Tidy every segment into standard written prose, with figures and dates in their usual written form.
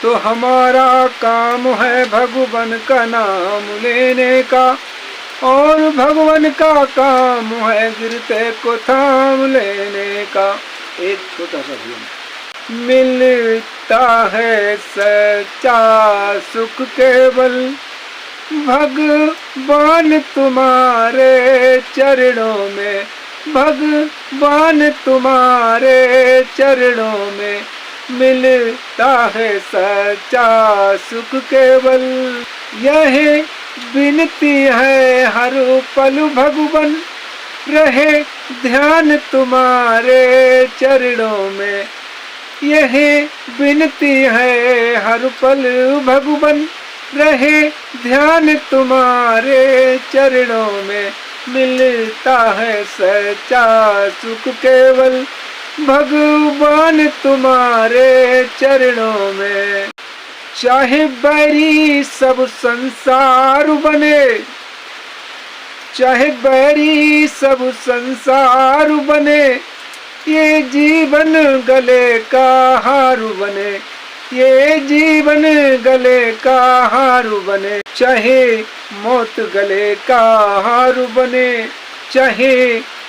तो हमारा काम है भगवान का नाम लेने का, और भगवान का काम है गिरते को थाम लेने का। एक छोटा सा भजन। मिलता है सच्चा सुख केवल भगवान तुम्हारे चरणों में, भगवान तुम्हारे चरणों में मिलता है सच्चा सुख केवल। यह विनती है हर पल भगवान रहे ध्यान तुम्हारे चरणों में। यह विनती है हर पल भगवान रहे ध्यान तुम्हारे चरणों में मिलता है सच्चा सुख केवल भगवान तुम्हारे चरणों में। चाहे बैरी सब संसार बने, चाहे बैरी सब संसार बने, ये जीवन गले का हार बने, ये जीवन गले का हार बने। चाहे मौत गले का हार बने, चाहे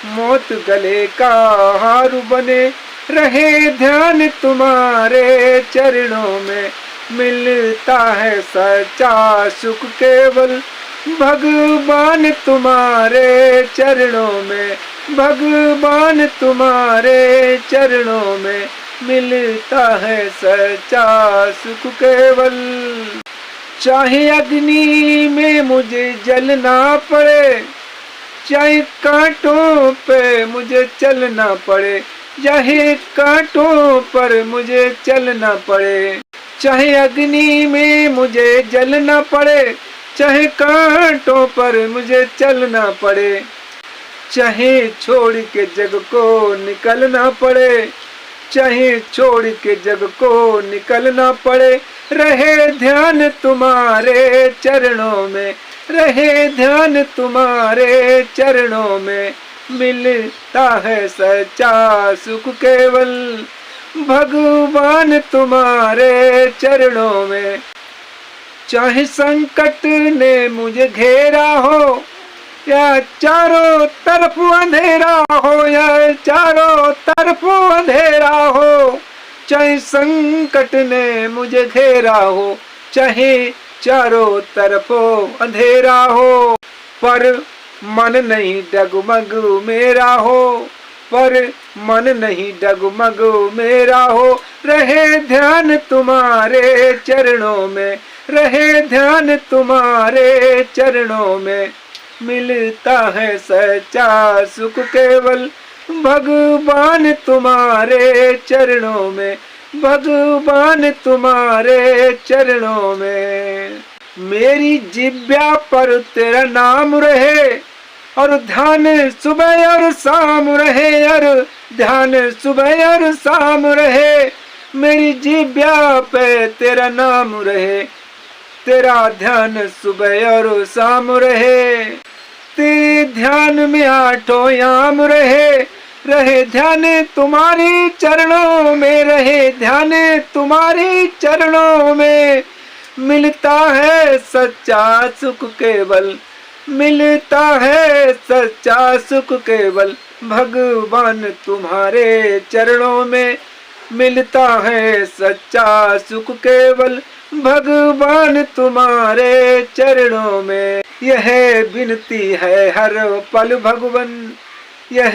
मौत गले का हार बने, रहे ध्यान तुम्हारे चरणों में मिलता है सच्चा सुख केवल भगवान तुम्हारे चरणों में, भगवान तुम्हारे चरणों में मिलता है सच्चा सुख केवल। चाहे अग्नि में मुझे जलना पड़े, चाहे कांटों पे मुझे चलना पड़े, चाहे कांटों पर मुझे चलना पड़े। चाहे अग्नि में मुझे जलना पड़े, चाहे कांटों पर मुझे चलना पड़े। चाहे छोड़ के जग को निकलना पड़े, चाहे छोड़ के जग को निकलना पड़े, रहे ध्यान तुम्हारे चरणों में, रहे ध्यान तुम्हारे चरणों में मिलता है सच्चा सुख केवल भगवान तुम्हारे चरणों में। चाहे संकट ने मुझे घेरा हो या चारों तरफ अंधेरा हो, या चारों तरफ अंधेरा हो, चाहे संकट ने मुझे घेरा हो, चाहे चारों तरफ अंधेरा हो, पर मन नहीं डगमग मेरा हो, पर मन नहीं डगमग मेरा हो, रहे ध्यान तुम्हारे चरणों में, रहे ध्यान तुम्हारे चरणों में मिलता है सच्चा सुख केवल भगवान तुम्हारे चरणों में, भगवान तुम्हारे चरणों में। मेरी जिब्या पर तेरा नाम रहे और ध्यान सुबह और शाम रहे, और ध्यान सुबह और शाम रहे। मेरी जिब्या पे तेरा नाम रहे, तेरा ध्यान सुबह और शाम रहे। तेरे ध्यान में आठों याम रहे, रहे ध्यान तुम्हारी चरणों में, रहे ध्यान तुम्हारी चरणों में मिलता है सच्चा सुख केवल, मिलता है सच्चा सुख केवल भगवान तुम्हारे चरणों में मिलता है सच्चा सुख केवल भगवान तुम्हारे चरणों में। यह विनती है हर पल भगवान, यह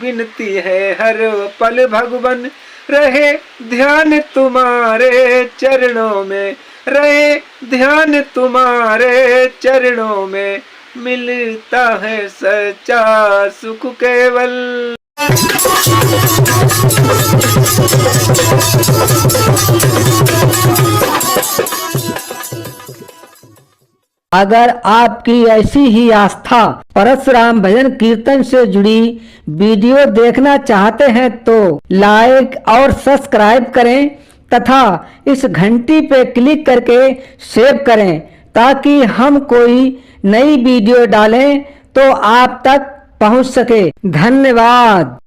विनती है हर पल भगवान, रहे ध्यान तुम्हारे चरणों में, रहे ध्यान तुम्हारे चरणों में मिलता है सच्चा सुख केवल। अगर आपकी ऐसी ही आस्था परशुराम भजन कीर्तन से जुड़ी वीडियो देखना चाहते हैं तो लाइक और सब्सक्राइब करें तथा इस घंटी पे क्लिक करके सेव करें, ताकि हम कोई नई वीडियो डालें तो आप तक पहुंच सके। धन्यवाद।